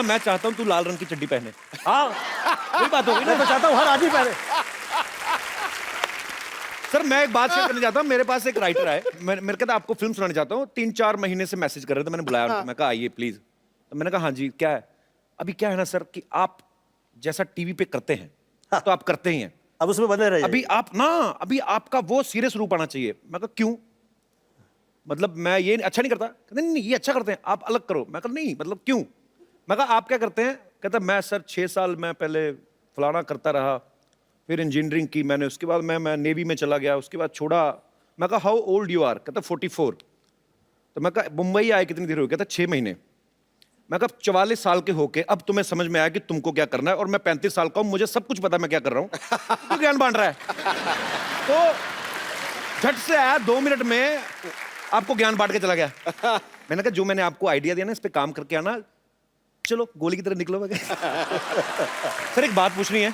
मैं चाहता हूँ तू लाल रंग की चड्डी पहने। हाँ वही बात होगी ना, तो चाहता हूँ हर आदमी पहने। सर मैं एक बात शेयर करना चाहता हूँ। मेरे पास एक राइटर आए, मेरे कहता आपको फिल्म सुनाना चाहता हूँ। 3-4 महीने से मैसेज कर रहे थे, मैंने बुलाया उनको, मैं कहा आइए प्लीज। तो मैंने कहा हाँ जी क्या है। अभी क्या है ना सर कि आप जैसा टीवी पे करते हैं तो आप करते ही हैं, अब उसमें बने रहिए। अभी आपका वो सीरियस रूप आना चाहिए। मैं कहा क्यों, मतलब मैं ये अच्छा नहीं करता। कहते नहीं ये अच्छा करते हैं, आप अलग करो। मैं कहा नहीं मतलब क्यों। मैं कहा आप क्या करते हैं। कहता मैं सर 6 साल मैं पहले फलाना करता रहा, फिर इंजीनियरिंग की मैंने, उसके बाद मैं नेवी में चला गया, उसके बाद छोड़ा। मैं कहा हाउ ओल्ड यू आर। कहता 44। तो मैं कहा मुंबई आए कितनी देर हो गई। कहता 6 महीने। मैं कहा 44 साल के होके अब तुम्हें समझ में आया कि तुमको क्या करना है, और मैं 35 साल का हूं, मुझे सब कुछ पता मैं क्या कर रहा हूं। तू ज्ञान बांट रहा है। तो झट से आया, 2 मिनट में आपको ज्ञान बांट के चला गया। मैंने कहा जो मैंने आपको आइडिया दिया ना इस पे काम करके आना, चलो गोली की तरह निकलो। मैं सर एक बात पूछनी है।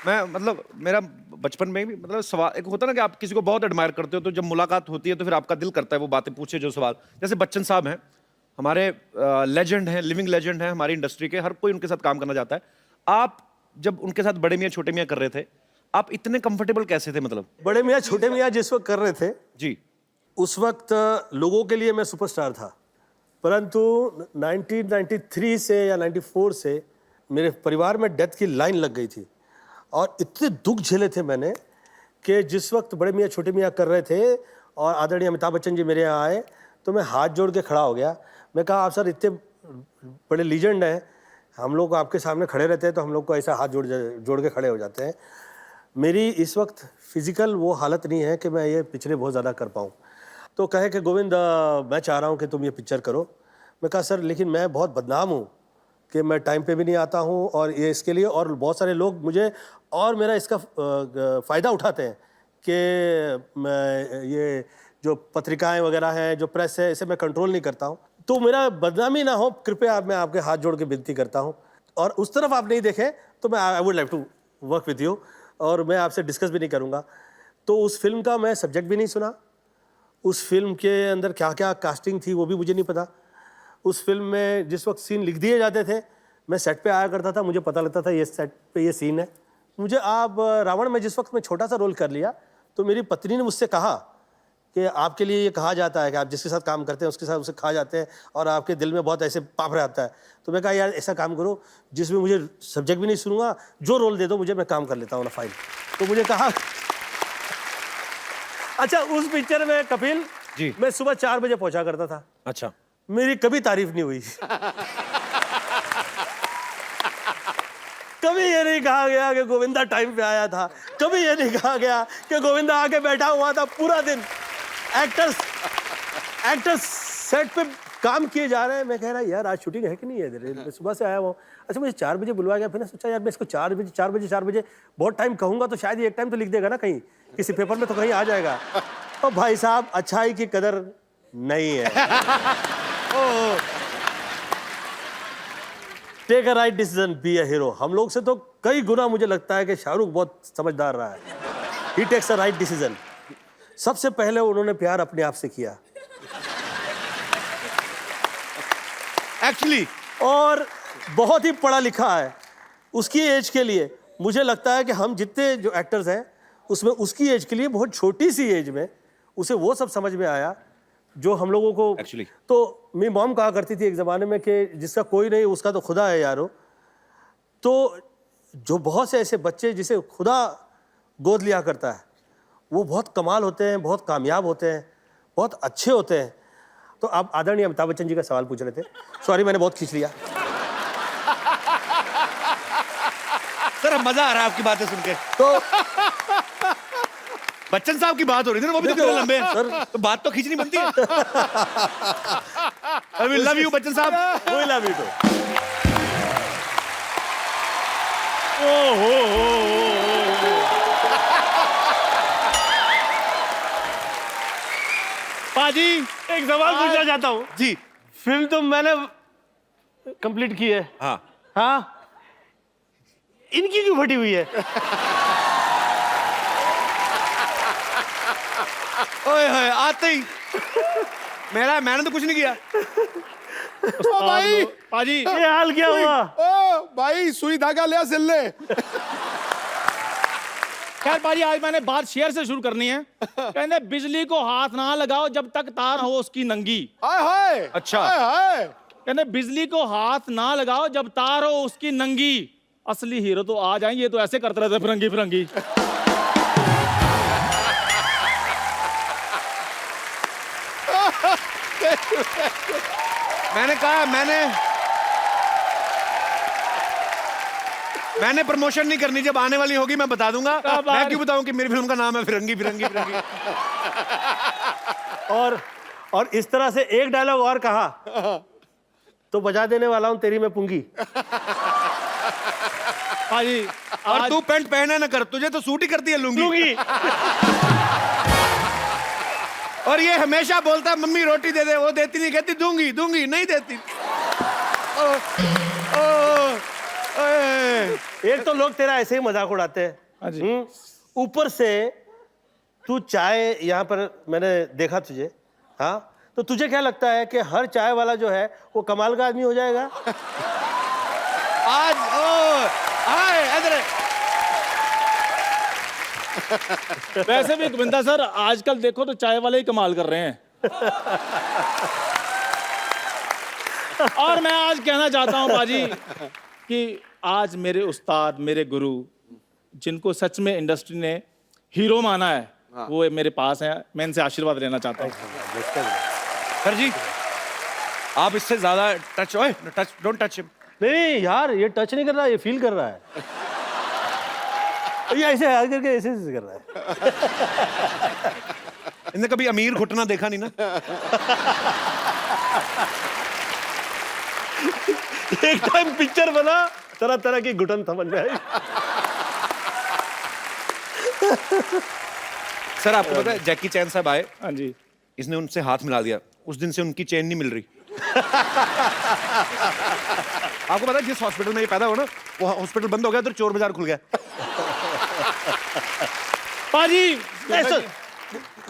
मैं मतलब मेरा बचपन में भी मतलब सवाल एक होता ना कि आप किसी को बहुत एडमायर करते हो, तो जब मुलाकात होती है तो फिर आपका दिल करता है वो बातें पूछे जो सवाल। जैसे बच्चन साहब हैं हमारे, लेजेंड हैं, लिविंग लेजेंड हैं हमारी इंडस्ट्री के, हर कोई उनके साथ काम करना चाहता है। आप जब उनके साथ बड़े मियाँ छोटे मियाँ कर रहे थे, आप इतने कंफर्टेबल कैसे थे। मतलब बड़े मियाँ छोटे मियाँ जिस वक्त कर रहे थे जी, उस वक्त लोगों के लिए मैं सुपरस्टार था, परंतु 1993 से या 94 से मेरे परिवार में डेथ की लाइन लग गई थी, और इतने दुख झेले थे मैंने कि जिस वक्त बड़े मियाँ छोटे मियाँ कर रहे थे और आदरणीय अमिताभ बच्चन जी मेरे यहाँ आए तो मैं हाथ जोड़ के खड़ा हो गया। मैं कहा आप सर इतने बड़े लीजेंड हैं, हम लोग आपके सामने खड़े रहते हैं तो हम लोग को ऐसा हाथ जोड़ के खड़े हो जाते हैं। मेरी इस वक्त फिजिकल वो हालत नहीं है कि मैं ये पिक्चरें बहुत ज़्यादा कर पाऊँ। तो कहे कि गोविंद मैं चाह रहा हूँ कि तुम ये पिक्चर करो। मैं कहा सर लेकिन मैं बहुत बदनाम हूँ कि मैं टाइम पे भी नहीं आता हूँ, और ये इसके लिए और बहुत सारे लोग मुझे और मेरा इसका फ़ायदा उठाते हैं कि मैं ये जो पत्रिकाएं वगैरह हैं, जो प्रेस है, इसे मैं कंट्रोल नहीं करता हूँ, तो मेरा बदनामी ना हो, कृपया मैं आपके हाथ जोड़ के विनती करता हूँ। और उस तरफ आप नहीं देखें तो मैं I would like to work with you, और मैं आपसे डिस्कस भी नहीं करूँगा। तो उस फिल्म का मैं सब्जेक्ट भी नहीं सुना, उस फिल्म के अंदर क्या क्या कास्टिंग थी वो भी मुझे नहीं पता। उस फिल्म में जिस वक्त सीन लिख दिए जाते थे मैं सेट पे आया करता था, मुझे पता लगता था ये सेट पे ये सीन है। मुझे आप रावण में जिस वक्त मैं छोटा सा रोल कर लिया तो मेरी पत्नी ने मुझसे कहा कि आपके लिए ये कहा जाता है कि आप जिसके साथ काम करते हैं उसके साथ उसे खा जाते हैं और आपके दिल में बहुत ऐसे पाप रहता है। तो मैं कहा यार ऐसा काम करो जिसमें मुझे सब्जेक्ट भी नहीं सुनूंगा, जो रोल दे दो मुझे, मैं काम कर लेता हूँ ना फाइल। तो मुझे कहा अच्छा उस पिक्चर में कपिल जी, मैं सुबह 4 बजे पहुंचा करता था। अच्छा, मेरी कभी तारीफ नहीं हुई। कभी ये नहीं कहा गया कि गोविंदा टाइम पे आया था, कभी ये नहीं कहा गया कि गोविंदा आके बैठा हुआ था पूरा दिन। एक्टर्स सेट पे काम किए जा रहे हैं, मैं कह रहा यार आज शूटिंग है कि नहीं है, मैं सुबह से आया हुआ। अच्छा मुझे 4 बजे बुलवाया गया, फिर सोचा यार मैं इसको 4 बजे बहुत टाइम कहूंगा तो शायद ये एक टाइम तो लिख देगा ना, कहीं किसी पेपर में तो कहीं आ जाएगा। और भाई साहब अच्छाई की कदर नहीं है। Take a right decision, be a hero. हम लोग से तो कई गुना मुझे लगता है कि शाहरुख बहुत समझदार रहा है। ही टेक्स अ राइट डिसीजन। सबसे पहले उन्होंने प्यार अपने आप से किया एक्चुअली, और बहुत ही पढ़ा लिखा है उसकी एज के लिए। मुझे लगता है कि हम जितने जो एक्टर्स हैं उसमें उसकी एज के लिए बहुत छोटी सी एज में उसे वो सब समझ में आया जो हम लोगों को एक्चुअली तो मेरी मॉम कहा करती थी एक ज़माने में कि जिसका कोई नहीं उसका तो खुदा है यारो। तो जो बहुत से ऐसे बच्चे जिसे खुदा गोद लिया करता है वो बहुत कमाल होते हैं, बहुत कामयाब होते हैं, बहुत अच्छे होते हैं। तो आप आदरणीय अमिताभ बच्चन जी का सवाल पूछ रहे थे, सॉरी मैंने बहुत खींच लिया। सर मजा आ रहा है आपकी बातें सुन के। तो बच्चन साहब की बात हो रही थी ना, वो भी तो देखो, लंबे हैं सर। तो बात तो खींचनी बनती है। I will love you Bachchan साहब। वही लव यू। तो पाजी एक सवाल पूछना चाहता हूँ जी। फिल्म तो मैंने कंप्लीट की है, हाँ, हाँ, इनकी क्यों फटी हुई है? ओए होए आते ही मैंने तो कुछ नहीं किया। ओ भाई पाजी ये हाल क्या हुआ? ओ भाई सुई धागा ले सिल ले। खैर पाजी आज मैंने बात शेयर से शुरू करनी है। कहने बिजली को हाथ ना लगाओ जब तक तार हो उसकी नंगी। हाय हाय अच्छा। हाय हाय। कहने बिजली को हाथ ना लगाओ जब तार हो उसकी नंगी। असली हीरो तो आ जाएंगे, ये तो ऐसे करते रहते फिरंगी फिरंगी। मैंने कहा मैंने प्रमोशन नहीं करनी, जब आने वाली होगी मैं बता दूंगा। मैं क्यों बताऊं कि मेरी फिल्म का नाम है फिरंगी फिरंगी फिरंगी। और इस तरह से एक डायलॉग और कहा तो बजा देने वाला हूं तेरी मैं पुंगी। पाजी और तू पैंट पहने ना कर, तुझे तो सूट ही करती है लुंगी। पुंगी। और ये हमेशा बोलता है मम्मी रोटी दे दे, वो देती नहीं, कहती दूंगी दूंगी, नहीं देती। एक तो लोग तेरा ऐसे ही मजाक उड़ाते हैं, हाँ जी। ऊपर से तू चाय यहाँ पर मैंने देखा तुझे, हाँ, तो तुझे क्या लगता है कि हर चाय वाला जो है वो कमाल का आदमी हो जाएगा? आज इधर वैसे भी गोविंदा सर आजकल देखो तो चाय वाले ही कमाल कर रहे हैं। और मैं आज कहना चाहता हूं बाजी कि आज मेरे उस्ताद, मेरे गुरु, जिनको सच में इंडस्ट्री ने हीरो माना है, वो मेरे पास हैं। मैं इनसे आशीर्वाद लेना चाहता हूं। सर जी आप इससे ज्यादा टच डोंट टच हिम। नहीं यार, ये टच नहीं कर रहा, ये फील कर रहा है। ये ऐसे हाथ करके ऐसे ऐसे कर रहा है। इनने कभी अमीर घुटना देखा नहीं ना। एक टाइम पिक्चर बना, तरह तरह की घुटन समझ में आई। सर आपको पता है जैकी चैन साहब आए, हाँ जी। इसने उनसे हाथ मिला दिया, उस दिन से उनकी चेन नहीं मिल रही। आपको पता है जिस हॉस्पिटल में ये पैदा हुआ ना, वो हॉस्पिटल बंद हो गया तो चोर बाजार खुल गया। पाजी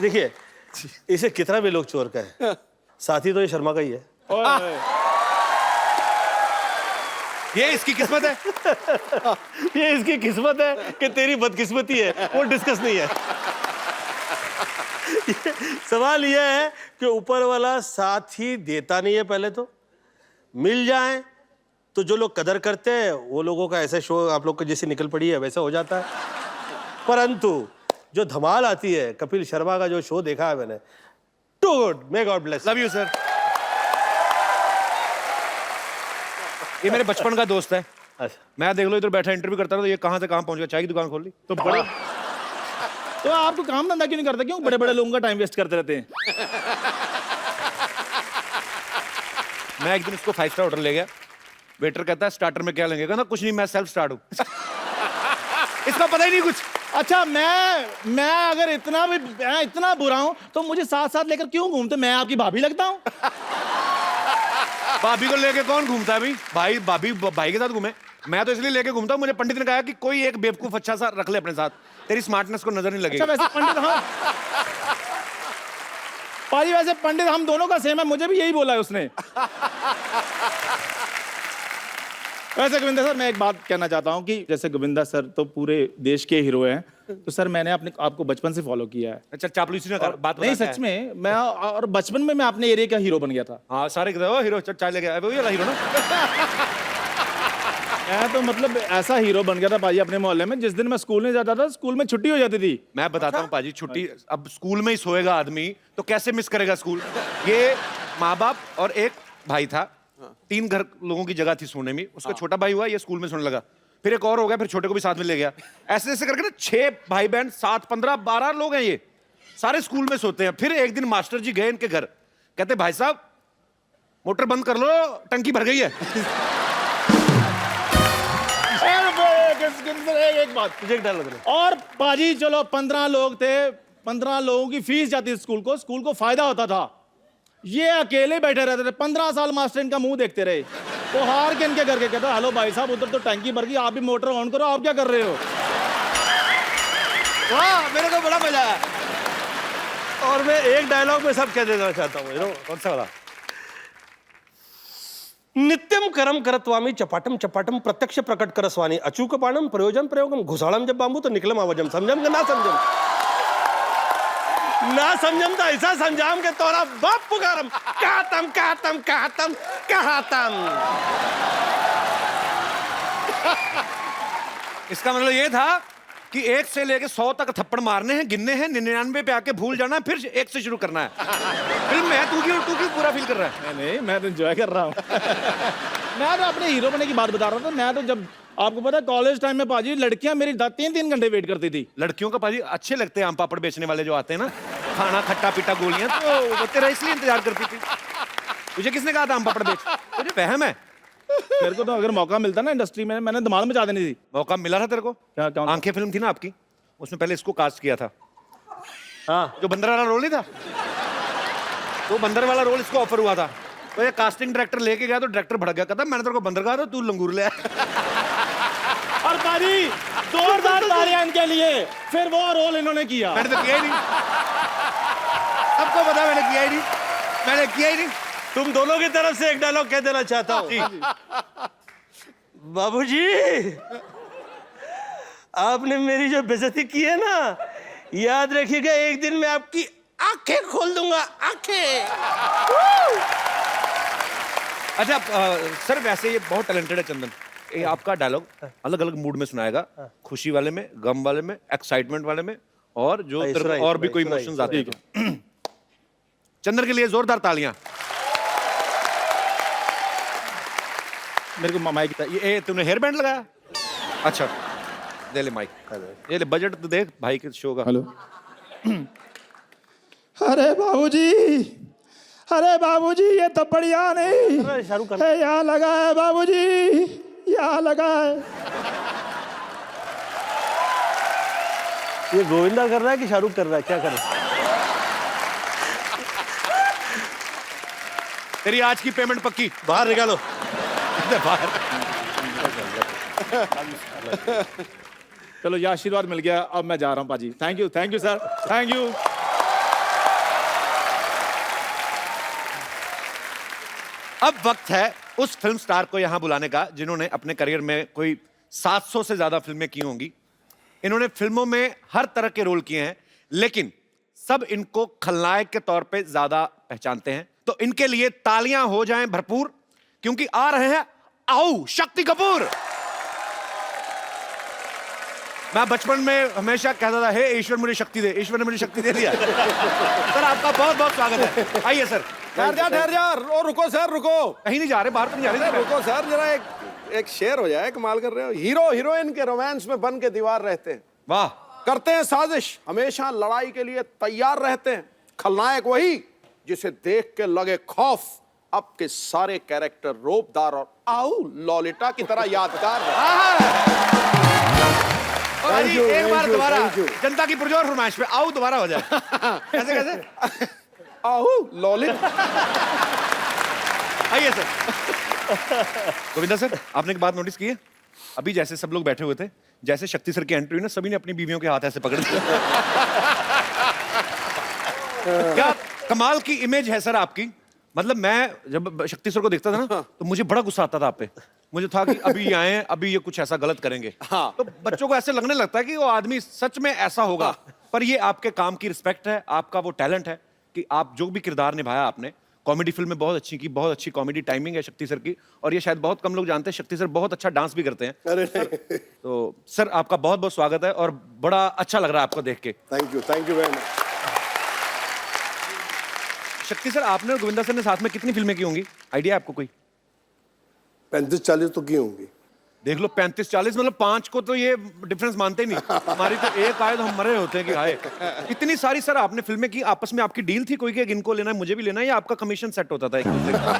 देखिए, इसे कितना भी लोग चोर कहे, साथी तो ये शर्मा का ही है। ये इसकी किस्मत है। ये इसकी किस्मत है कि तेरी बदकिस्मती है, वो डिस्कस नहीं है। सवाल यह है कि ऊपर वाला साथ ही देता नहीं है। पहले तो मिल जाए तो जो लोग कदर करते हैं वो लोगों का ऐसा शो आप लोग को जैसे निकल पड़ी है वैसा हो जाता है। परंतु जो धमाल आती है, कपिल शर्मा का जो शो देखा है मैंने, too good, may God bless. Love you sir. ये मेरे बचपन का दोस्त है। अच्छा, मैं देख लो इधर बैठा इंटरव्यू करता रहा, तो ये कहां से कहां पहुंच गया, चाय की दुकान खोल ली। तो बड़े तो आपको काम धंधा क्यों नहीं करते? क्यों बड़े बड़े लोगों का टाइम वेस्ट करते रहते हैं? मैं एक दिन इसको 5 स्टार होटल ले गया, वेटर कहता है स्टार्टर में क्या लेंगे, कहना कुछ नहीं मैं सेल्फ स्टार्ट हूं। इसका पता ही नहीं कुछ। अच्छा मैं अगर इतना बुरा हूं तो मुझे साथ साथ लेकर क्यों घूमते? मैं आपकी भाभी लगता हूं? भाभी को लेके कौन घूमता है भाई? भाभी भाई के साथ घूमे। मैं तो इसलिए लेके घूमता हूं, मुझे पंडित ने कहा कि कोई एक बेवकूफ अच्छा सा रख ले अपने साथ, तेरी स्मार्टनेस को नजर नहीं लगेगी। अच्छा वैसे पंडित, हाँ पाजी वैसे पंडित हम दोनों का सेम है, मुझे भी यही बोला है उसने। वैसे गोविंदा सर मैं एक बात कहना चाहता हूं कि जैसे गोविंदा सर तो पूरे देश के हीरो हैं, तो सर मैंने आपको बचपन से फॉलो किया है। अच्छा चापलूसी ना कर, बात नहीं बता क्या सच है? में मैं, और बचपन में मैं अपने एरिया का हीरो बन गया था। हाँ सारे कहते हैं, ओ हीरो चाय ले गया, वही वाला हीरो ना। मैं तो मतलब ऐसा हीरो बन गया था पाजी अपने मोहल्ले में। जिस दिन मैं स्कूल नहीं जाता था, स्कूल में छुट्टी हो जाती थी। मैं बताता हूँ पाजी, छुट्टी अब स्कूल में ही सोएगा आदमी तो कैसे मिस करेगा स्कूल। ये माँ बाप और एक भाई था, 3 घर लोगों की जगह थी सोने में। उसका छोटा भाई हुआ, ये स्कूल में सोने लगा, फिर एक और हो गया, फिर छोटे को भी साथ में ले गया। ऐसे ऐसे करके ना 6 भाई बहन, 7, 15, 12 लोग हैं, ये सारे स्कूल में सोते हैं। फिर एक दिन मास्टर जी गए इनके घर, कहते भाई साहब मोटर बंद कर लो, टंकी भर गई है। एक बात तुझे एक डायलॉग है। और पाजी चलो 15 लोग थे, 15 लोगों की फीस जाती थी स्कूल को फायदा होता था। ये अकेले बैठे रहते थे, 15 साल मास्टर इनका मुंह देखते रहे। वो हार के इनके घर के कहते हेलो भाई साहब उधर तो टंकी भर गई, आप भी मोटर ऑन करो, आप क्या कर रहे हो? वाह मेरे को बड़ा मजा आया। और मैं एक डायलॉग में सब कह देना चाहता हूँ, कौन सा वाला? नित्यम करम करत्वामी चपाटम चपाटम प्रत्यक्ष प्रकट करस्वानी अचूक बाणम प्रयोजन प्रयोगम घुसाड़म जब बांबू तो निकलम आवाजम समझम के ना समझम तो ऐसा समझाम के तोरा बाप पुकारम कहतम कहतम कहतम कहतम। इसका मतलब ये था कि 1 से लेके 100 तक थप्पड़ मारने हैं, गिनने हैं, 99 पे आके भूल जाना है, फिर 1 से शुरू करना है। फिल्म में है, तू क्यों पूरा फील कर रहा है? नहीं, मैं तो एंजॉय कर रहा हूँ। मैं तो अपने हीरो बनने की बात बता रहा था। मैं तो जब आपको पता है कॉलेज टाइम में पाजी लड़कियां मेरी 3-3 घंटे वेट करती थी। लड़कियों का पाजी अच्छे लगते हैं आम पापड़ बेचने वाले जो आते हैं ना, खाना खट्टा पीटा गोलियां, तो वो तेरा इसलिए इंतजार करती थी। तुझे किसने कहा था आम पापड़ बेच? तुझे वहम है? मेरे को तो अगर मौका मिलता ना इंडस्ट्री में, मैंने धमाल मचा देनी थी। मौका मिला था तेरे को? क्या कौन सा? आंखें फिल्म थी ना आपकी, उसमें पहले इसको कास्ट किया था। हाँ, जो बंदर वाला रोल नहीं था, वो बंदर वाला रोल इसको ऑफर हुआ था, तो ये कास्टिंग डायरेक्टर लेके गया, तो डायरेक्टर भड़क गया, कहता मैंने तेरे को बंदर कहा था, तू लंगूर ले आया। और पाजी जोरदार तालियां इनके लिए। फिर वो रोल इन्होंने किया। मैंने तो किया ही नहीं, सबको पता मैंने किया ही नहीं, मैंने किया ही नहीं। तुम दोनों की तरफ से एक डायलॉग कह देना चाहता हूँ। बाबूजी, आपने मेरी जो बेइज्जती की है ना, याद रखिएगा एक दिन मैं आपकी आंखें खोल दूंगा, आंखें। अच्छा सर, वैसे ये बहुत टैलेंटेड है चंदन। ये आपका डायलॉग अलग अलग मूड में सुनाएगा, खुशी वाले में, गम वाले में, एक्साइटमेंट वाले में, और जो तेरे को और भी कोई इमोशंस आते हैं। चंदन के लिए जोरदार तालियां। मेरे को माइक ये तूने हेयर बैंड लगाया? अच्छा, दे ले माइक, ये ले, बजट तो देख भाई के शो का। हेलो। अरे बाबूजी ये तो बढ़िया नहीं। शाहरुख खान है यहाँ लगा है बाबूजी, यहाँ लगा है। ये गोविंदा कर रहा है कि शाहरुख कर रहा है, क्या कर रहा है? तेरी आज की पेमेंट पक्की। बाहर निकालो। बाहर। चलो ये आशीर्वाद मिल गया, अब मैं जा रहा हूँ पाजी। Thank you sir, thank you. अब वक्त है उस फिल्म स्टार को यहां बुलाने का जिन्होंने अपने करियर में कोई 700 से ज्यादा फिल्में की होंगी। इन्होंने फिल्मों में हर तरह के रोल किए हैं, लेकिन सब इनको खलनायक के तौर पे ज्यादा पहचानते हैं। तो इनके लिए तालियां हो जाएं भरपूर, क्योंकि आ रहे हैं आओ शक्ति कपूर। मैं बचपन में हमेशा कहता था, हे ईश्वर मुझे शक्ति दे। ईश्वर ने मुझे शक्ति दे दिया। सर आपका बहुत बहुत स्वागत है, आइए सर। ठहर जा, रुको सर, रुको। कहीं नहीं जा रहे, बाहर तो नहीं जा रहे। रुको सर, जरा एक शेर हो जाए, कमाल कर रहे हो। हीरो हीरोइन के रोमांस में बन के दीवार रहते हैं, वाह। करते हैं साजिश, हमेशा लड़ाई के लिए तैयार रहते हैं। खलनायक वही जिसे देख के लगे खौफ। अब के सारे कैरेक्टर रोबदार और आओ लॉलिटा की तरह यादगार रहे। भाई एक बार दोबारा जनता की पुरजोर फरमाइश पे आओ दोबारा हो जाए। कैसे कैसे? आओ लॉलिटा। आइए सर। गोविंदा सर, आपने एक बात नोटिस की है? अभी जैसे सब लोग बैठे हुए थे, जैसे शक्ति सर की एंट्री हुई ना, सभी ने अपनी बीवियों के हाथ ऐसे पकड़ लिए। क्या कमाल की इमेज है सर आपकी। मतलब मैं जब शक्ति सर को देखता था ना, तो मुझे बड़ा गुस्सा आता था आप पे। मुझे था कि अभी ये आए, अभी ये कुछ ऐसा गलत करेंगे। हाँ। तो बच्चों को ऐसे लगने लगता है कि वो आदमी सच में ऐसा होगा। पर ये आपके काम की रिस्पेक्ट है, आपका वो टैलेंट है कि आप जो भी किरदार निभाया आपने। कॉमेडी फिल्म में बहुत अच्छी की, बहुत अच्छी कॉमेडी टाइमिंग है शक्ति सर की। और ये शायद बहुत कम लोग जानते हैं, शक्ति सर बहुत अच्छा डांस भी करते हैं। अरे तो सर आपका बहुत बहुत स्वागत है, और बड़ा अच्छा लग रहा है आपको देख के। Thank you very much. शक्ति सर, आपने और गोविंदा सर ने साथ में कितनी फिल्में की होंगी, आइडिया आपको कोई? 35-40 तो की होंगी। देख लो, 35-40 मतलब 5 को तो ये डिफरेंस मानते ही नहीं। हमारी तो एक आए तो हम मरे होते हैं कि आए। इतनी सारी सर आपने फिल्में की, आपस में आपकी डील थी कोई कि इनको लेना है मुझे भी लेना है, या आपका कमीशन सेट होता था एक दूसरे का?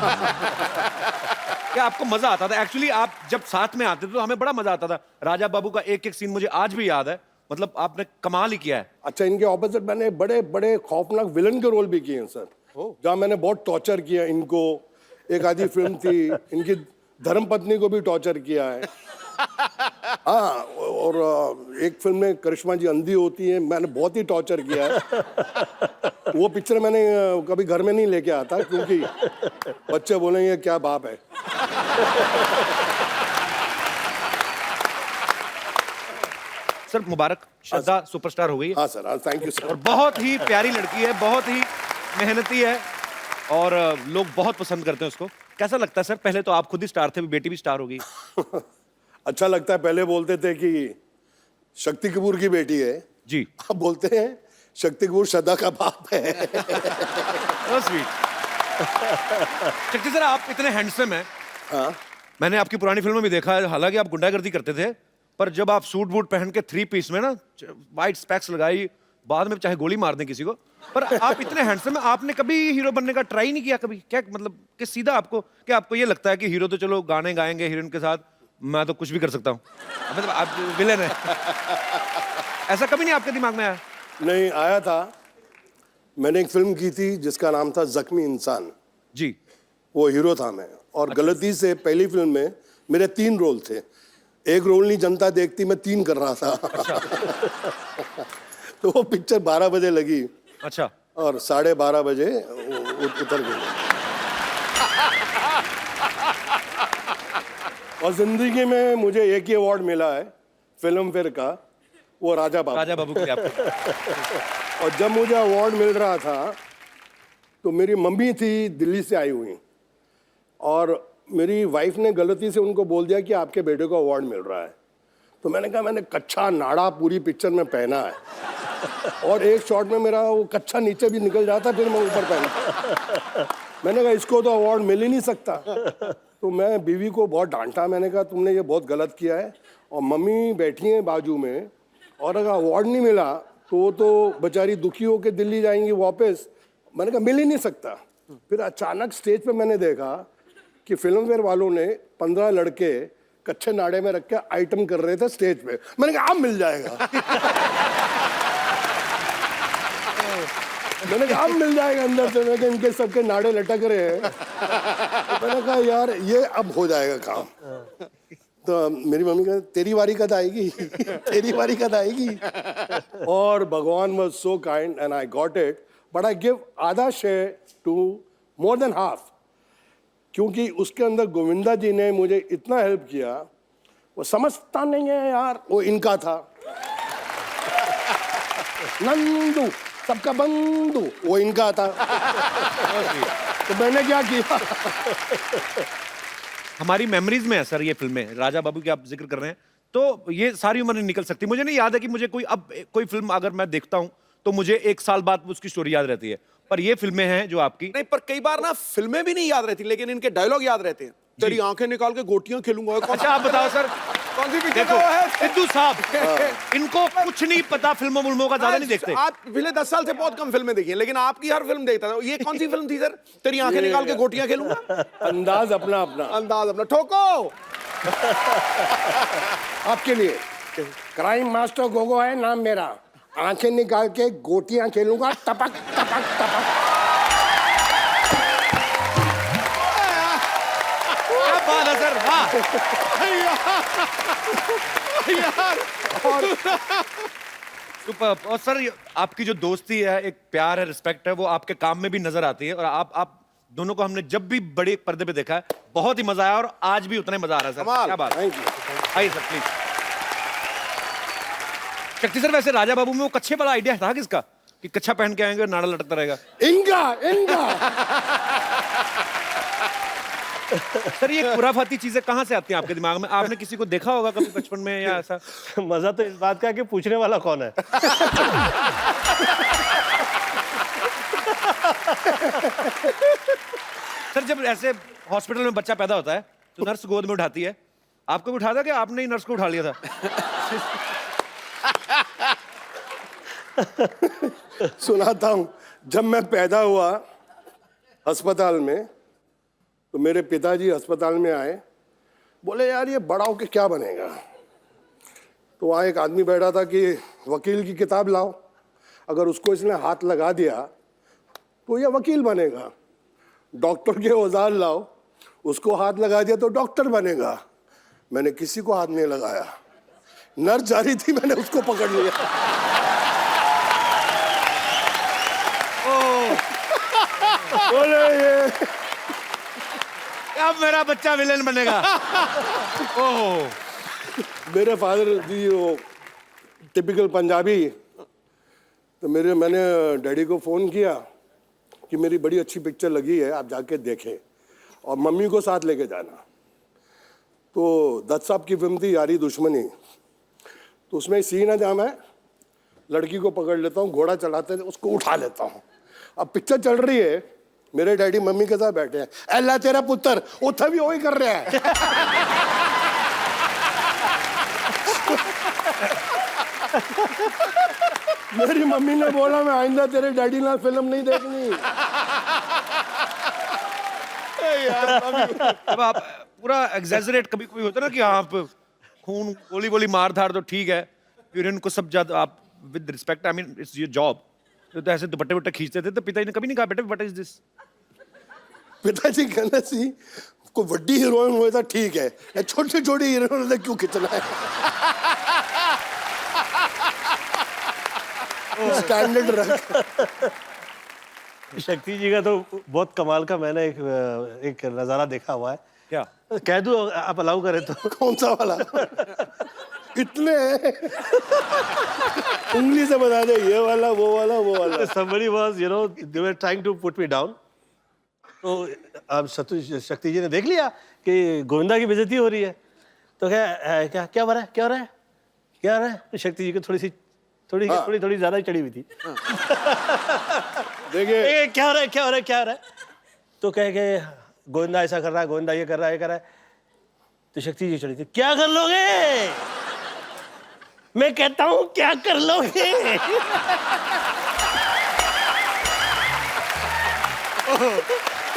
क्या आपको मजा आता था? एक्चुअली आप जब साथ में आते थे तो हमें बड़ा मजा आता था। राजा बाबू का एक एक सीन मुझे आज भी याद है। मतलब आपने कमाल ही किया है। अच्छा, इनके ऑपोजिट मैंने बड़े बड़े खौफनाक विलन के रोल भी किए हैं सर, जहाँ मैंने बहुत टॉर्चर किया इनको। एक आधी फिल्म थी, इनकी धर्मपत्नी को भी टॉर्चर किया है। हाँ, और एक फिल्म में करिश्मा जी अंधी होती है, मैंने बहुत ही टॉर्चर किया है। वो पिक्चर मैंने कभी घर में नहीं लेके आता, क्योंकि बच्चे बोलेंगे क्या बाप है। सर मुबारक, श्रद्धा सुपरस्टार हो गई है हाँ सर, हाँ, थैंक यू और सर। बहुत ही प्यारी लड़की है, बहुत ही मेहनती है और लोग बहुत पसंद करते हैं उसको। कैसा लगता है सर? पहले तो आप खुद ही स्टार थे, बेटी भी स्टार हो गई। अच्छा लगता है, पहले बोलते थे कि शक्ति कपूर की बेटी है, जी, अब बोलते हैं शक्ति कपूर श्रद्धा का बाप है। so sweet। शक्ति सर, आप इतने हैंडसम हैं। हाँ, मैंने आपकी पुरानी फिल्मों में देखा है, हालांकि आप गुंडागर्दी करते थे, पर जब आप सूट बूट पहन के 3 पीस में ना, वाइट स्पेक्स लगाई, बाद में चाहे गोली मार दें किसी को, पर आप इतने हैंडसम हैं, आपने कभी हीरो बनने का ट्राई नहीं किया कभी? क्या मतलब कि सीधा आपको, क्या आपको ये लगता है कि हीरो तो चलो गाने गाएंगे हीरोइन के साथ, मैं तो कुछ भी कर सकता हूँ, मतलब आप विलेन है, ऐसा कभी नहीं आपके दिमाग में आया? नहीं आया था। मैंने एक फिल्म की थी जिसका नाम था जख्मी इंसान, जी, वो हीरो था मैं, और गलती से पहली फिल्म में मेरे 3 रोल थे। एक रोल नहीं जनता देखती, मैं 3 कर रहा था। तो वो पिक्चर 12 बजे लगी अच्छा, और 12:30 बजे उतर गई। और जिंदगी में मुझे एक ही अवार्ड मिला है फिल्म फेयर का, वो राजा बाबू। राजा बाबू के लिए आपको। और जब मुझे अवार्ड मिल रहा था तो मेरी मम्मी थी दिल्ली से आई हुई, और मेरी वाइफ ने गलती से उनको बोल दिया कि आपके बेटे को अवार्ड मिल रहा है। तो मैंने कहा मैंने कच्चा नाड़ा पूरी पिक्चर में पहना है, और एक शॉट में मेरा वो कच्चा नीचे भी निकल जाता, फिर मैं ऊपर पहना। मैंने कहा इसको तो अवार्ड मिल ही नहीं सकता। तो मैं बीवी को बहुत डांटा, मैंने कहा तुमने ये बहुत गलत किया है, और मम्मी बैठी हैं बाजू में, और अगर अवार्ड नहीं मिला तो वो तो बेचारी दुखी होकर दिल्ली जाएंगी वापस। मैंने कहा मिल ही नहीं सकता। फिर अचानक स्टेज पे मैंने देखा कि फिल्म फेयर वालों ने 15 लड़के कच्चे नाड़े में रख के आइटम कर रहे थे स्टेज पे। मैंने कहा अब मिल जाएगा। मैंने कहा अब मिल जाएगा अंदर से। मैंने कहा इनके सबके नाड़े लटक रहे हैं। तो मैंने कहा यार ये अब हो जाएगा काम। तो मेरी मम्मी कहा तेरी बारी कद आएगी, तेरी बारी कद आएगी। और भगवान was so kind and I got it, but I give आधा share to more than half, क्योंकि उसके अंदर गोविंदा जी ने मुझे इतना हेल्प किया। वो समझता नहीं है यार, वो इनका था नंदू सबका बंधु, वो इनका था। तो मैंने क्या किया, हमारी मेमोरीज में है सर ये फिल्में, राजा बाबू की आप जिक्र कर रहे हैं, तो ये सारी उम्र नहीं निकल सकती। मुझे नहीं याद है कि मुझे कोई फिल्म अगर मैं देखता हूं तो मुझे 1 साल बाद उसकी स्टोरी याद रहती है, पर ये फिल्में हैं जो आपकी। नहीं, पर कई बार ना फिल्में भी नहीं याद रहती, लेकिन इनके डायलॉग याद रहते हैं। तेरी आंखें निकाल के गोटियां खेलूंगा। अच्छा आप बताओ सर, कौन सी पिक्चर देखो का वो है? सिद्धू साहब, इनको कुछ नहीं पता, फिल्मों का ज्यादा नहीं देखते। आप पिछले 10 साल से बहुत कम फिल्में देखी हैं, लेकिन आपकी हर फिल्म देखता था। ये कौन सी फिल्म थी सर? तेरी आंखें निकाल के गोटियां खेलूंगा। अंदाज अपना अपना, अंदाज अपना। ठोको। आपके लिए क्राइम मास्टर गोगो है नाम मेरा, आंखें निकाल के गोटियां खेलूंगा, टपक टपक टपक। क्या बात है सर, वाह। सुपर्ब। और सर आपकी जो दोस्ती है, एक प्यार है, रिस्पेक्ट है, वो आपके काम में भी नजर आती है, और आप दोनों को हमने जब भी बड़े पर्दे पे देखा है बहुत ही मजा आया, और आज भी उतना ही मजा आ रहा है सर। कमाल। क्या बात है। Thank you. आइए सर प्लीज। शक्ति सर, वैसे राजा बाबू में वो कच्छे वाला आइडिया था किसका, कि कच्छा पहन के आएंगे और नाड़ा लटकता रहेगा? इनका सर ये खुराफाती चीजें कहाँ से आती हैं आपके दिमाग में? आपने किसी को देखा होगा कभी बचपन में या ऐसा? मजा तो इस बात का है कि पूछने वाला कौन है। सर जब ऐसे हॉस्पिटल में बच्चा पैदा होता है तो नर्स गोद में उठाती है, आपको भी उठा था कि आपने ही नर्स को उठा लिया था? सुनाता हूं, जब मैं पैदा हुआ अस्पताल में, तो मेरे पिताजी अस्पताल में आए, बोले यार ये बड़ा होके क्या बनेगा? तो वहाँ एक आदमी बैठा था कि वकील की किताब लाओ, अगर उसको इसने हाथ लगा दिया तो ये वकील बनेगा। डॉक्टर के औजार लाओ, उसको हाथ लगा दिया तो डॉक्टर बनेगा। मैंने किसी को हाथ नहीं लगाया, नर्स जा रही थी, मैंने उसको पकड़ लिया। बोले अब मेरा बच्चा विलेन बनेगा। ओह, मेरे फादर जी वो टिपिकल पंजाबी, तो मैंने डैडी को फ़ोन किया कि मेरी बड़ी अच्छी पिक्चर लगी है, आप जाके देखें और मम्मी को साथ लेके जाना। तो दत्त साहब की फिल्म थी यारी दुश्मनी, तो उसमें एक सीन है जहाँ मैं लड़की को पकड़ लेता हूँ, घोड़ा चलाते थे उसको उठा लेता हूँ। अब पिक्चर चल रही है, मेरे डैडी मम्मी के साथ बैठे हैं, अल्लाह तेरा पुत्र उठा भी वही कर रहा है। मेरी मम्मी ने बोला मैं आइंदा तेरे डैडी ना फिल्म नहीं देखनी। अब आप पूरा एग्जैजरेट, कभी कभी होता है ना कि आप खून गोली गोली मार धार तो ठीक है, फिर इनको सब ज्यादा आप with respect, I mean it's your job, तो ऐसे दुपट्टे वट्टे खींचते थे, तो पिताजी ने कभी नहीं कहा बेटा व्हाट इज दिस? पिताजी कहना सी कोई बड़ी हीरोइन हुए था ठीक है, छोटी छोटी हीरोइन क्यों खींचना है? स्टैंडर्ड रख। शक्ति जी का तो बहुत कमाल का मैंने एक नज़ारा देखा हुआ है। क्या? कह दूं आप अलाउ करें तो? कौन सा वाला? इतने हैं। उंगली से बता दे, ये वाला वो वाला वो वाला। Somebody was, you know, they were trying to put me down. तो अब शक्ति जी ने देख लिया कि गोविंदा की बेइज्जती हो रही है, तो क्या क्या हो रहा है, क्या हो रहा है, क्या हो रहा है? तो शक्ति जी को थोड़ी ज्यादा ही चढ़ी हुई थी। देखिए क्या हो रहा है, क्या हो रहा है, क्या हो रहा है? तो कह के गोविंदा ऐसा कर रहा है, गोविंदा ये कर रहा है, ये कर रहा है। तो शक्ति जी चढ़ी थी, क्या कर लोगे? मैं कहता हूं क्या कर लोगे?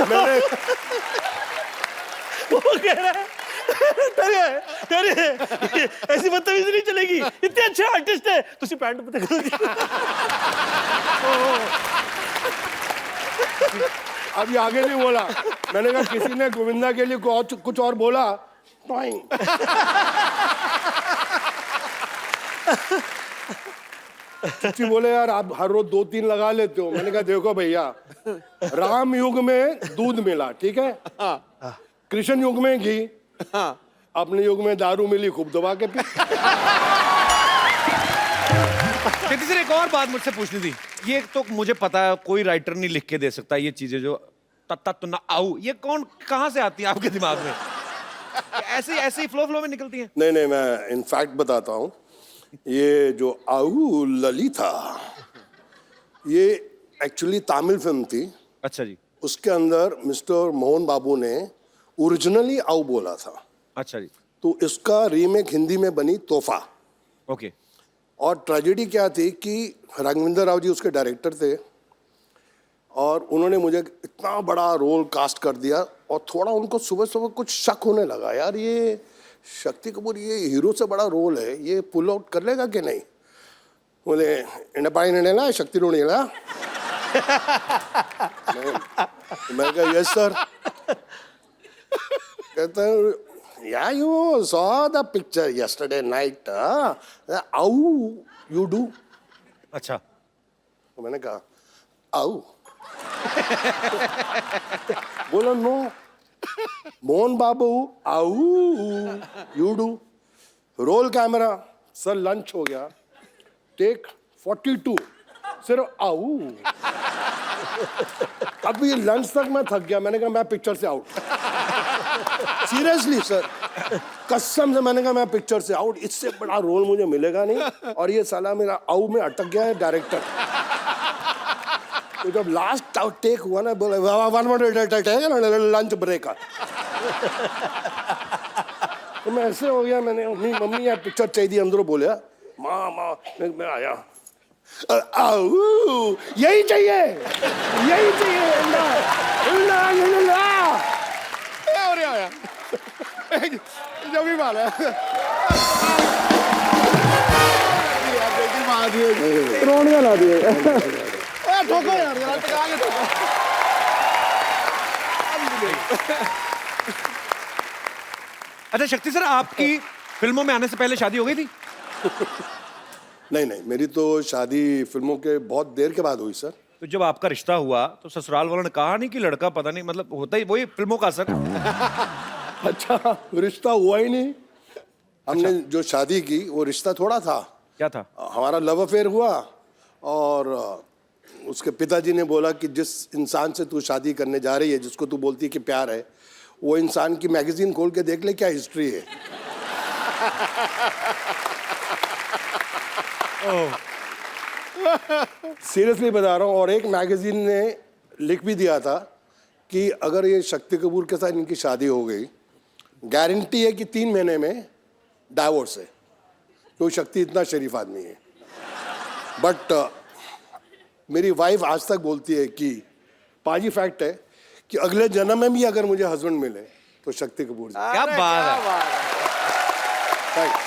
मैंने वो कह रहा है अरे ऐसी बदतमीजी नहीं चलेगी, इतने अच्छे आर्टिस्ट है, तुसी पैंट पता करो। अभी आगे नहीं बोला, मैंने कहा किसी ने गोविंदा के लिए कुछ और बोला तो चुच्ची बोले यार आप हर रोज 2-3 लगा लेते हो। मैंने कहा देखो भैया, राम युग में दूध मिला, ठीक है, कृष्ण युग में घी, अपने युग में दारू मिली, खूब दबा के पी। शक्ति सर, एक और बात मुझसे पूछनी थी। ये तो मुझे पता है कोई राइटर नहीं लिख के दे सकता ये चीजें जो तत्ता तो ना आऊ, ये कौन कहाँ से आती है आपके दिमाग में? ऐसे ही फ्लो में निकलती हैं? नहीं, मैं इनफैक्ट बताता हूँ, ये जो आऊ ललिता, ये एक्चुअली तमिल फिल्म थी। अच्छा जी। उसके अंदर मिस्टर मोहन बाबू ने ओरिजिनली आऊ बोला था। अच्छा जी। तो इसका रीमेक हिंदी में बनी तोहफा। ओके। और ट्रेजेडी क्या थी कि राघवेंद्र राव जी उसके डायरेक्टर थे और उन्होंने मुझे इतना बड़ा रोल कास्ट कर दिया और थोड़ा उनको सुबह सुबह कुछ शक होने लगा, यार ये शक्ति कपूर ये हीरो से बड़ा रोल है, ये पुल आउट कर लेगा कि नहीं? बोले इंडपाई नेला शक्ति रो नेला। मैं कहा यस सर। कहता है yeah you saw the picture yesterday night, how you do? अच्छा। तो मैंने कहा आओ। बोला नो मोहन बाबू आओ you do. Roll camera sir, lunch हो गया, टेक 42, सिर्फ आओ। अभी लंच तक मैं थक गया, मैंने कहा मैं पिक्चर से आउट। सीरियसली सर, कसम से मैंने कहा मैं पिक्चर से आउट, इससे बड़ा रोल मुझे मिलेगा नहीं। और ये साला मेरा आउ में अटक गया है डायरेक्टर। तो जब लास्ट टेक हुआ ना, बोले लंच ब्रेक। तो मैं ऐसे हो गया, मैंने अपनी मम्मी यार पिक्चर चाहिए अंदरों बोले माँ मैं आया, आओ यही चाहिए, यही चाहिए। जो भी बात है रोनिया ला दिए। ठोको यार, टका के ठोको। अच्छा शक्ति सर, आपकी फिल्मों में आने से पहले शादी हो गई थी? नहीं, मेरी तो शादी फिल्मों के बहुत देर के बाद हुई सर। तो जब आपका रिश्ता हुआ तो ससुराल वालों ने कहा नहीं कि लड़का पता नहीं, मतलब होता ही वही फिल्मों का असर। अच्छा, रिश्ता हुआ ही नहीं। हमने जो शादी की वो रिश्ता थोड़ा था। क्या था? हमारा लव अफेयर हुआ और उसके पिताजी ने बोला कि जिस इंसान से तू शादी करने जा रही है, जिसको तू बोलती है कि प्यार है, वो इंसान की मैगजीन खोल के देख ले क्या हिस्ट्री है। सीरियसली बता रहा हूँ। और एक मैगजीन ने लिख भी दिया था कि अगर ये शक्ति कपूर के साथ इनकी शादी हो गई, गारंटी है कि 3 महीने में डाइवोर्स है, तो शक्ति इतना शरीफ आदमी है। बट मेरी वाइफ आज तक बोलती है कि पाजी फैक्ट है कि अगले जन्म में भी अगर मुझे हस्बैंड मिले तो शक्ति कपूर जी। क्या बात है। Thanks.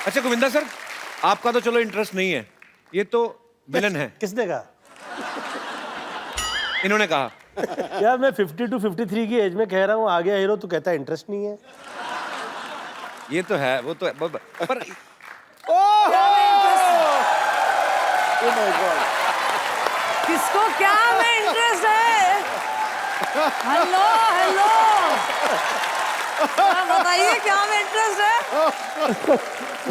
अच्छा गोविंदा सर, आपका तो चलो इंटरेस्ट नहीं है, ये तो विलन है। किसने कहा? इन्होंने कहा। यार मैं 50 to 53 की एज में कह रहा हूँ आ गया हीरो, तू कहता है इंटरेस्ट नहीं है। ये तो है, वो तो है, पर Oh my God. किसको क्या में इंटरेस्ट है? हेलो हेलो, बताइए क्या में इंटरेस्ट है?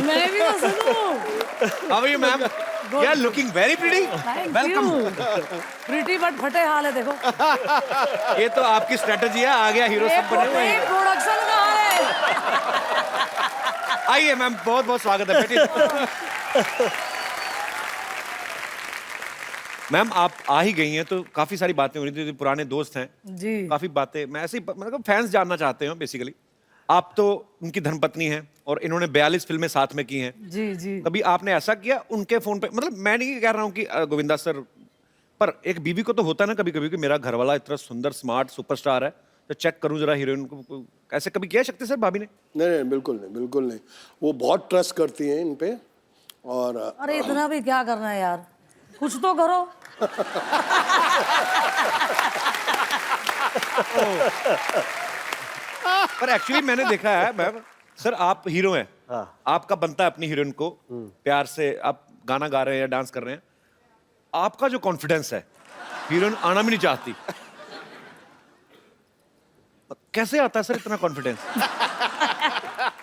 मैं भी तो सुनूं। How are you ma'am? You are looking very pretty. Welcome. Pretty but फटे हाल है देखो। ये तो आपकी स्ट्रेटजी है, आ गया हीरो सब बने हुए हैं। प्रोडक्शन कहाँ है? आइए मैम, बहुत बहुत स्वागत है, बैठिए। मैम आप आ ही गई हैं तो काफी सारी बातें हो रही थी, पुराने दोस्त हैं जी। काफी बातें, मैं ऐसे ही मतलब फैंस जानना चाहते हैं बेसिकली। आप तो उनकी धर्मपत्नी हैं और इन्होंने 42 फिल्में साथ में की हैं। जी जी। कभी आपने ऐसा किया उनके फोन पे? मतलब मैं नहीं कह रहा हूँ कि गोविंदा सर, पर एक बीवी को तो होता है ना कभी कभी कि मेरा घरवाला इतना सुंदर स्मार्ट सुपरस्टार है तो चेक करूं जरा हीरोइन को। ऐसे कभी किया शक्ति सर भाभी ने? नहीं नहीं, बिल्कुल नहीं, बिल्कुल नहीं। वो बहुत ट्रस्ट करती हैं इन पे। और अरे इतना भी क्या करना है यार, कुछ तो करो। पर एक्चुअली मैंने देखा है मैम सर, आप हीरो हैं, आपका बनता है अपनी हीरोइन को प्यार से, आप गाना गा रहे हैं या डांस कर रहे हैं, आपका जो कॉन्फिडेंस है हीरोइन आना भी नहीं चाहती, कैसे आता है सर इतना कॉन्फिडेंस?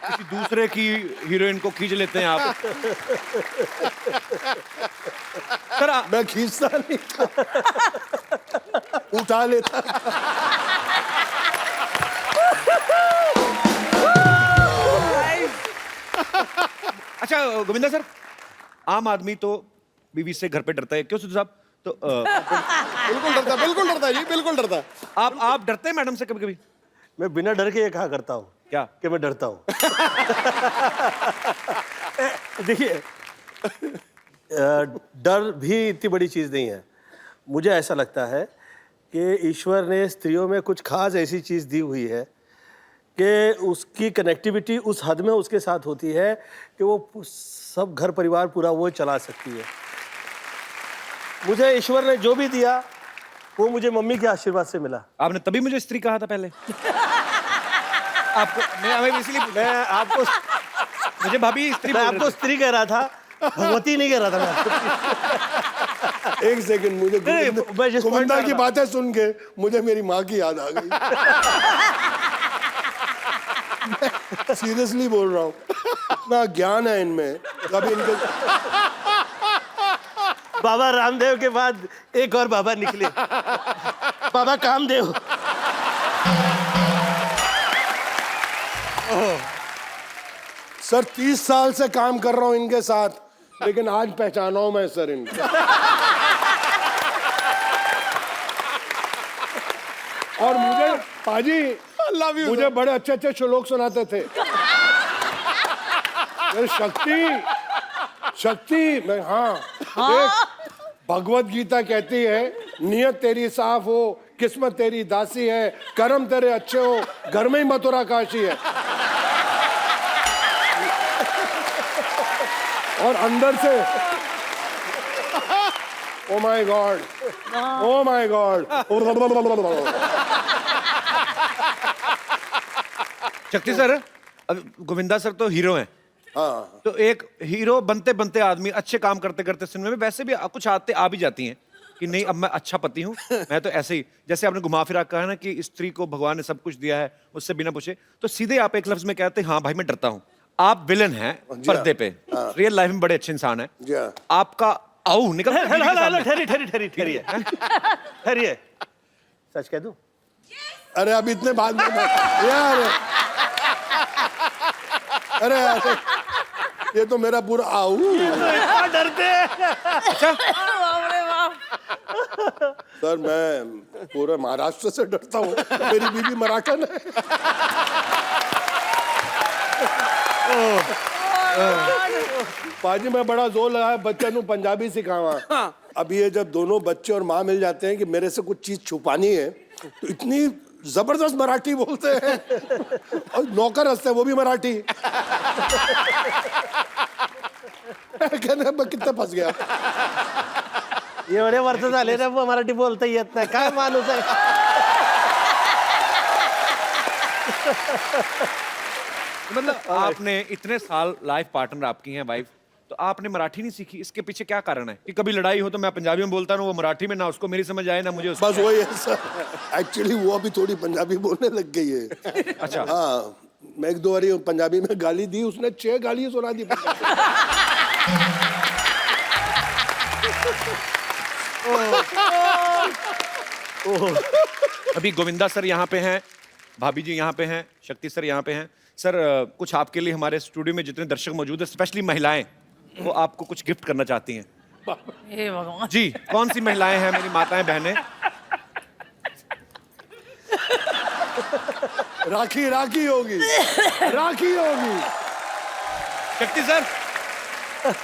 किसी दूसरे की हीरोइन को खींच लेते हैं आप। सर मैं खींचता नहीं था, उठा लेता था। अच्छा गोविंदा सर, आम आदमी तो बीवी से घर पे डरता है, क्यों सिद्धू साहब? तो बिल्कुल डरता है जी, बिल्कुल डरता है। आप डरते हैं मैडम से कभी कभी? मैं बिना डर के ये कहा करता हूँ क्या कि मैं डरता हूँ। देखिए, डर भी इतनी बड़ी चीज़ नहीं है। मुझे ऐसा लगता है कि ईश्वर ने स्त्रियों में कुछ खास ऐसी चीज़ दी हुई है कि उसकी कनेक्टिविटी उस हद में उसके साथ होती है कि वो सब घर परिवार पूरा वो चला सकती है। मुझे ईश्वर ने जो भी दिया वो मुझे मम्मी के आशीर्वाद से मिला। आपने तभी मुझे स्त्री कहा था पहले? आपको मैं इसलिए मैं आपको मुझे भाभी स्त्री मैं बोल रहे आपको थे। स्त्री कह रहा था, भगवती नहीं कह रहा था मैं आपको। एक सेकंड, मुझे मैं जिस point गोविंदा पे की आ रहा- बातें सुन के मुझे मेरी माँ की याद आ गई। सीरियसली बोल रहा हूँ, इतना ज्ञान है इनमें। कभी इनके बाबा रामदेव के बाद एक और बाबा निकले, बाबा कामदेव। सर 30 साल से काम कर रहा हूँ इनके साथ, लेकिन आज पहचाना हूं मैं सर इनको। और मुझे पाजी लव यू मुझे बड़े अच्छे अच्छे श्लोक सुनाते थे। अरे शक्ति मैं हाँ, एक भगवत गीता कहती है, नियत तेरी साफ हो, किस्मत तेरी दासी है, कर्म तेरे अच्छे हो, घर में ही मथुरा काशी है। और अंदर से oh my God, oh my God. शक्ति सर, अब गोविंदा सर तो हीरो हैं, हाँ तो एक हीरो बनते बनते आदमी अच्छे काम करते करते सिनेमा में वैसे भी कुछ आते आ भी जाती हैं कि नहीं अब मैं अच्छा पति हूँ, मैं तो ऐसे ही, जैसे आपने घुमा फिरा कहा ना कि स्त्री को भगवान ने सब कुछ दिया है उससे बिना पूछे, तो सीधे आप एक लफ्ज में कहते हैं हाँ भाई मैं डरता हूँ। आप विलन हैं जी पर्दे हाँ। पे, रियल लाइफ में बड़े अच्छे इंसान हैं। जी हाँ। आपका आओ निकल हेलो हेलो हेलो ठहरिए ठहरिए, सच कह दूं? अरे अब इतने बाद में यार, अरे यार, ये तो मेरा पूरा आऊ। इतना डरते हैं। बाप रे बाप। सर मैं पूरे महाराष्ट्र से डरता हूँ, मेरी बीवी मराठन है। पाजी मैं बड़ा जोर लगाया बच्चों को पंजाबी सिखावा। अब ये जब दोनों बच्चे और माँ मिल जाते हैं कि मेरे से कुछ चीज छुपानी है, तो इतनी जबरदस्त मराठी बोलते हैं, और नौकर हंसते हैं वो भी मराठी। कहने मैं कितना फंस गया। एवढे वर्ष झाले ना मराठी बोलता येत नाही, काय माणूस आहे. मतलब आपने इतने साल लाइफ पार्टनर आपकी हैं वाइफ, तो आपने मराठी नहीं सीखी, इसके पीछे क्या कारण है कि कभी लड़ाई हो तो मैं पंजाबी में बोलता हूँ, वो मराठी में, ना उसको मेरी समझ आए ना मुझे उसको। बस वही है सर, एक्चुअली वो अभी थोड़ी पंजाबी बोलने लग गई है। अच्छा। हाँ, मैं एक दो बारी पंजाबी में गाली दी, उसने 6 गाली सुना दी पंजाबी। अभी गोविंदा सर यहाँ पे हैं, भाभी जी यहाँ पे हैं, शक्ति सर यहाँ पे हैं। सर कुछ आपके लिए हमारे स्टूडियो में जितने दर्शक मौजूद हैं, स्पेशली महिलाएं, वो आपको कुछ गिफ्ट करना चाहती हैं। हे भगवान। जी, कौन सी महिलाएं हैं मेरी माताएं बहनें? राखी राखी होगी, राखी होगी। शक्ति सर,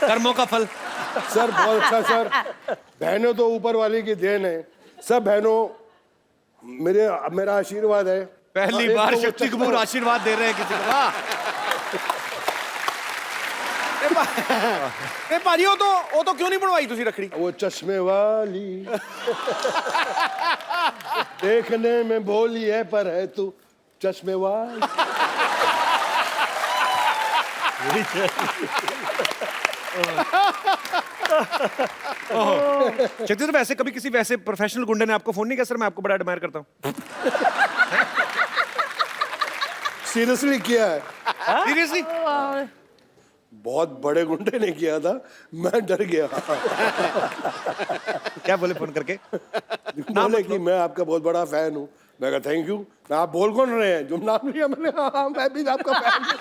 कर्मों का फल। सर बहुत अच्छा सर, बहनों तो ऊपर वाले की देन है। सब बहनों मेरा आशीर्वाद है। पहली एक बार तो वो शक्ति चश्मा- कपूर आशीर्वाद दे रहे हैं किसी को। वाह। ए भाजी वो तो क्यों नहीं बनवाई तुसी रखड़ी? वो चश्मे वाली देखने में भोली है पर है तू चश्मे वाली। शक्ति सर वैसे कभी किसी वैसे प्रोफेशनल गुंडे ने आपको फोन नहीं किया सर मैं आपको बड़ा एडमायर करता हूँ? सीरियसली किया है, सीरियसली? बहुत बड़े गुंडे ने किया था, मैं डर गया। क्या बोले फोन करके? बोले कि मैं आपका बहुत बड़ा फैन हूँ। मैं कहा थैंक यू। मैं आप बोल कौन रहे हैं? जो नाम लिया मैंने, हाँ मैं भी आपका फैन हूँ।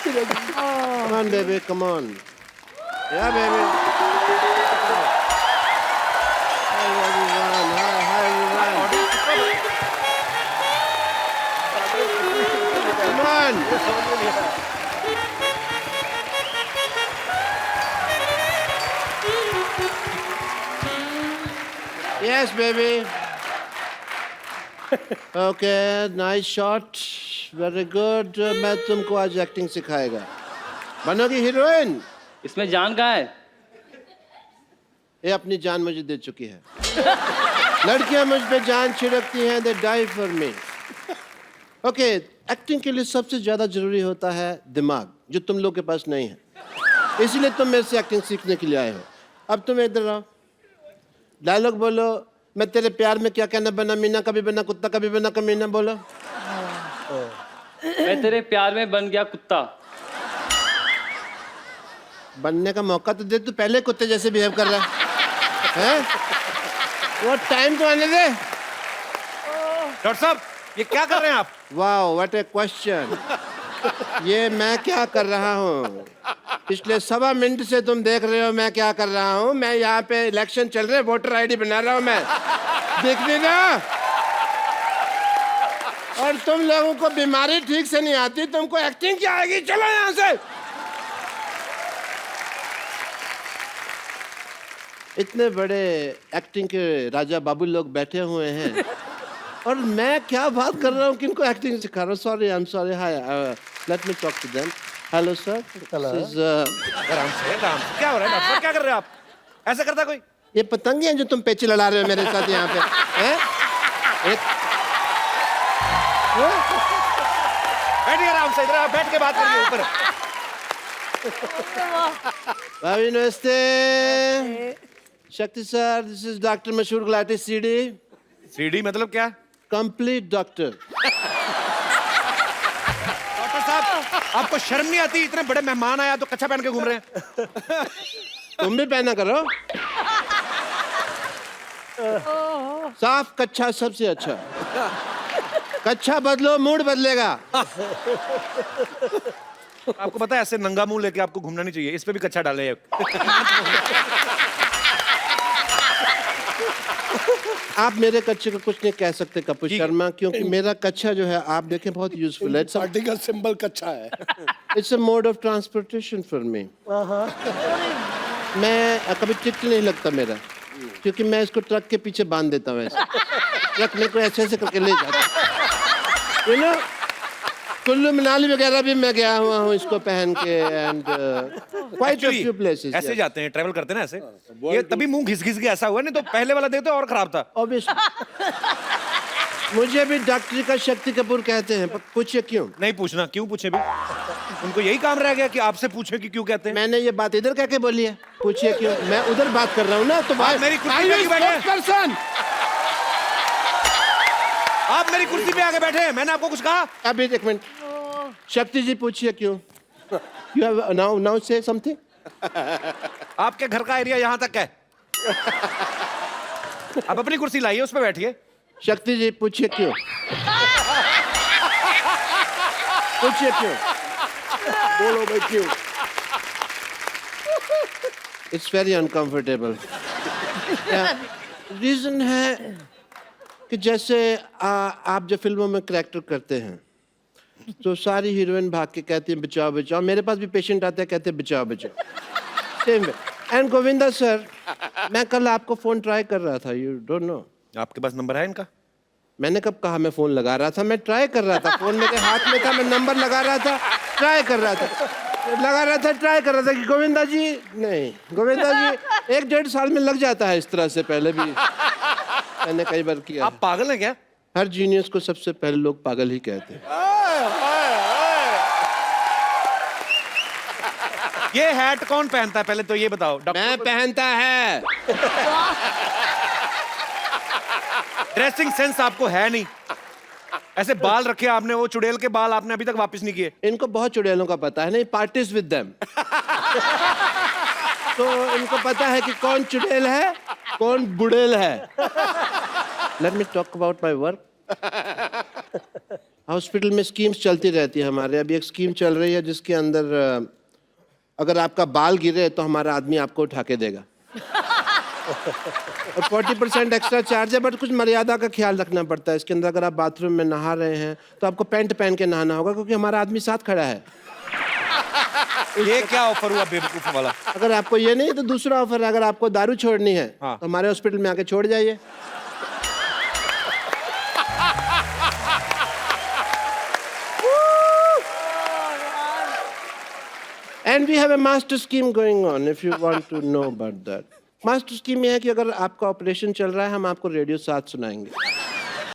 Come on, baby, come on. Yeah, baby. Hi, everyone. Hi, everyone. Come on. Yes, baby. Okay, nice shot. Very good. मैं तुमको आज एक्टिंग सिखाएगा. बनोगी हीरोइन. इसमें जान कहाँ है? ये अपनी जान मुझे दे चुकी है. लड़कियां मुझ पे जान छिड़कती हैं. They die for me. Okay, acting के लिए सबसे ज्यादा जरूरी होता है दिमाग, जो तुम लोग के पास नहीं है. इसलिए तुम मेरे से एक्टिंग सीखने के लिए आए हो. अब तुम इधर आओ. डायलॉग बोलो. मैं तेरे प्यार में क्या कहना बना मीना, कभी बना कुत्ता, कभी बना कमीना. बोलो. मैं तेरे प्यार में बन गया कुत्ता। बनने का मौका तो दे. तू पहले कुत्ते जैसे बिहेव कर रहा है. वो टाइम तो आने दे. डॉक्टर साहब ये क्या कर रहे हैं आप? Wow, what A question. ये मैं क्या कर रहा हूँ? पिछले 1.25 मिनट से तुम देख रहे हो मैं क्या कर रहा हूँ. मैं यहाँ पे इलेक्शन चल रहे हैं, वोटर आईडी बना रहा हूँ मैं. देख नहीं ना? और तुम लोगों को बीमारी ठीक से नहीं आती, तुमको एक्टिंग क्या आएगी? चलो यहाँ से. इतने बड़े एक्टिंग के राजा बाबू लोग बैठे हुए हैं और मैं क्या बात कर रहा हूँ, किनको एक्टिंग सिखा रहा हूँ. Sorry, I am sorry. Hi, let me talk to them. Hello sir. आराम से आराम से। क्या हो रहा है डॉक्टर साहब? क्या कर रहे हैं आप? ऐसा करता कोई? ये पतंगे हैं जो तुम पेची लड़ा रहे हो मेरे साथ यहाँ पे. हैं? बैठिए आराम से, इधर आप बैठ के बात करिए ऊपर। भाभी नमस्ते। शक्ति सर, दिस इज डॉक्टर मशहूर गुलाटी सीडी, सीडी मतलब क्या? Complete doctor. डॉक्टर साहब, आपको शर्म नहीं आती? इतने बड़े मेहमान आया तो कच्छा पहन के घूम रहे हैं। तुम भी पहना करो। साफ कच्छा सबसे अच्छा। कच्छा बदलो, मूड बदलेगा। आपको पता है ऐसे नंगा मुंह लेके आपको घूमना नहीं चाहिए। इस पे भी कच्छा डाले। आप मेरे कच्छे को कुछ नहीं कह सकते कपूर शर्मा, क्योंकि मेरा कच्छा जो है आप देखें बहुत यूजफुल है। आर्टिकल सिंबल कच्चा है। It's a mode of transportation for me. मैं कभी ट्रिक नहीं लगता मेरा, क्योंकि मैं इसको ट्रक के पीछे बांध देता हूँ ऐसे। ट्रक मेरे को ऐसे ऐसे करके ले जाता है। You know, कुल्लू मनाली वगैरह भी मैं गया हुआ हूँ इसको पहन के, and quite a few places. ऐसे जाते हैं, ट्रैवल करते हैं ना ऐसे। ये तभी मुंह घिस घिस के ऐसा हुआ, नहीं तो पहले वाला देखते और खराब था। ऑब्वियसली। मुझे भी डॉक्टरी का शक्ति कपूर कहते हैं, पर पूछिए क्यों? नहीं पूछना, क्यों पूछे भी? उनको यही काम रह गया कि आपसे पूछे कि क्यों कहते हैं। मैंने ये बात इधर कह के बोली है, पूछिए क्यों? मैं उधर बात कर रहा हूँ ना, तो आप मेरी कुर्सी पे क्यों बैठे? पर्सन। आप मेरी कुर्सी पे आके बैठे हैं, मैंने आपको कुछ कहा? अभी एक मिनट, शक्ति जी पूछिए क्यों? You have now say something? आपके घर का एरिया यहाँ तक है। आप अपनी कुर्सी लाइए, उस पे बैठिए। शक्ति जी पूछिए क्यों? पूछिए क्यों? बोलो भाई क्यों? It's very uncomfortable. रीजन है कि जैसे आप जो फिल्मों में करैक्टर करते हैं, तो सारी हीरोइन भाग के कहती है बचाओ बचाओ। मेरे पास भी पेशेंट आते हैं, कहते हैं बचाओ बचाओ। Same way. And Govinda sir, मैं कल आपको फोन ट्राई कर रहा था, यू डोंट नो। आपके पास नंबर है इनका? मैंने कब कहा मैं फोन लगा रहा था? मैं ट्राई कर रहा था, फोन मेरे हाथ में था, मैं नंबर लगा रहा था, ट्राई कर रहा था, ट्राई कर रहा था कि गोविंदा जी, नहीं गोविंदा जी 1-1.5 साल में लग जाता है इस तरह से, पहले भी मैंने कई बार किया। आप पागल हैं क्या? हर जीनियस को सबसे पहले लोग पागल ही कहते हैं। ये हैट कौन पहनता है पहले तो ये बताओ? मैं पहनता है। ड्रेसिंग सेंस आपको है नहीं। ऐसे बाल रखे आपने, वो चुड़ैल के बाल आपने अभी तक वापस नहीं किए। इनको बहुत चुड़ैलों का पता है, नहीं पार्टीज विद देम। तो इनको पता है कि कौन चुड़ैल है, कौन बुड़ैल है। Late me talk about my work. Hospital में स्कीम्स चलती रहती है हमारे। अभी एक स्कीम चल रही है जिसके अंदर अगर आपका बाल गिरे तो हमारा आदमी आपको उठा के देगा। और 40% एक्स्ट्रा चार्ज है, बट कुछ मर्यादा का ख्याल रखना पड़ता है इसके अंदर। अगर आप बाथरूम में नहा रहे हैं तो आपको पैंट पहन के नहाना होगा, क्योंकि हमारा आदमी साथ खड़ा है। ये क्या ऑफर हुआ बेवकूफ वाला? अगर आपको ये नहीं तो दूसरा ऑफर है, अगर आपको दारू छोड़नी है हाँ। तो हमारे हॉस्पिटल में आके छोड़ जाइए। And we have a master scheme going on, if you want to know about that. Master scheme ये है कि अगर आपका ऑपरेशन चल रहा है, हम आपको रेडियो साथ सुनाएंगे।